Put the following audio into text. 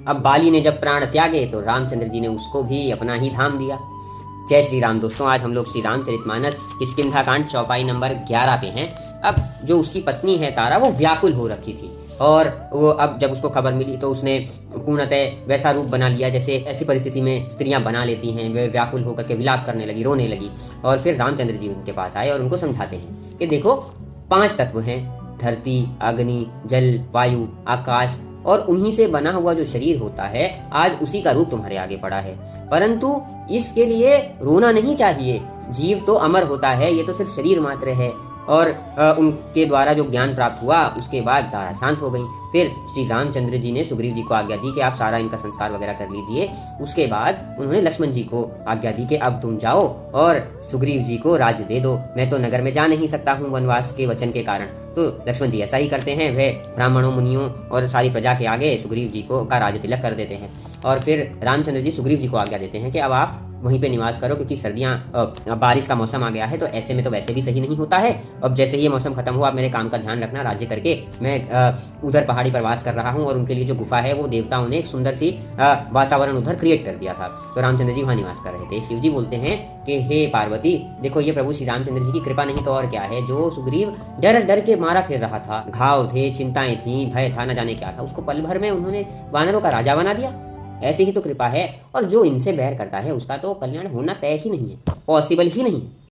अब बाली ने जब प्राण त्यागे तो रामचंद्र जी ने उसको भी अपना ही धाम दिया। जय श्री राम। दोस्तों, आज हम लोग श्री रामचरितमानस किष्किंधा कांड चौपाई नंबर 11 पे हैं। अब जो उसकी पत्नी है तारा, वो व्याकुल हो रखी थी और वो अब जब उसको खबर मिली तो उसने पूर्णतः वैसा रूप बना लिया जैसे ऐसी परिस्थिति में स्त्रियां बना लेती हैं। वे व्याकुल होकर के विलाप करने लगी, रोने लगी। और फिर रामचंद्र जी उनके पास आए और उनको समझाते हैं कि देखो, 5 तत्व हैं, धरती, अग्नि, जल, वायु, आकाश, और उन्हीं से बना हुआ जो शरीर होता है, आज उसी का रूप तुम्हारे आगे पड़ा है। परंतु इसके लिए रोना नहीं चाहिए। जीव तो अमर होता है, ये तो सिर्फ शरीर मात्र है। और उनके द्वारा जो ज्ञान प्राप्त हुआ उसके बाद तारा शांत हो गई। फिर श्री रामचंद्र जी ने सुग्रीव जी को आज्ञा दी कि आप सारा इनका संस्कार वगैरह कर लीजिए। उसके बाद उन्होंने लक्ष्मण जी को आज्ञा दी कि अब तुम जाओ और सुग्रीव जी को राज्य दे दो, मैं तो नगर में जा नहीं सकता हूँ वनवास के वचन के कारण। तो लक्ष्मण जी ऐसा ही करते हैं, वे ब्राह्मणों, मुनियों और सारी प्रजा के आगे सुग्रीव जी को का राज्य तिलक कर देते हैं। और फिर रामचंद्र जी सुग्रीव जी को आज्ञा देते हैं कि अब आप वहीं पे निवास करो, क्योंकि सर्दियाँ बारिश का मौसम आ गया है, तो ऐसे में तो वैसे भी सही नहीं होता है। अब जैसे ही ये मौसम खत्म हुआ, आप मेरे काम का ध्यान रखना, राज्य करके मैं उधर पहाड़ी पर वास कर रहा हूँ। और उनके लिए जो गुफा है वो देवताओं ने एक सुंदर सी वातावरण उधर क्रिएट कर दिया था। तो रामचंद्र जी वहाँ निवास कर रहे थे। शिव जी बोलते हैं कि हे पार्वती, देखो ये प्रभु श्री रामचंद्र जी की कृपा नहीं तो और क्या है। जो सुग्रीव डर डर के मारा फिर रहा था, घाव थे, चिंताएं थी, भय था, न जाने क्या था, उसको पल भर में उन्होंने वानरों का राजा बना दिया। ऐसी ही तो कृपा है। और जो इनसे बैर करता है उसका तो कल्याण होना तय ही नहीं है, पॉसिबल ही नहीं है।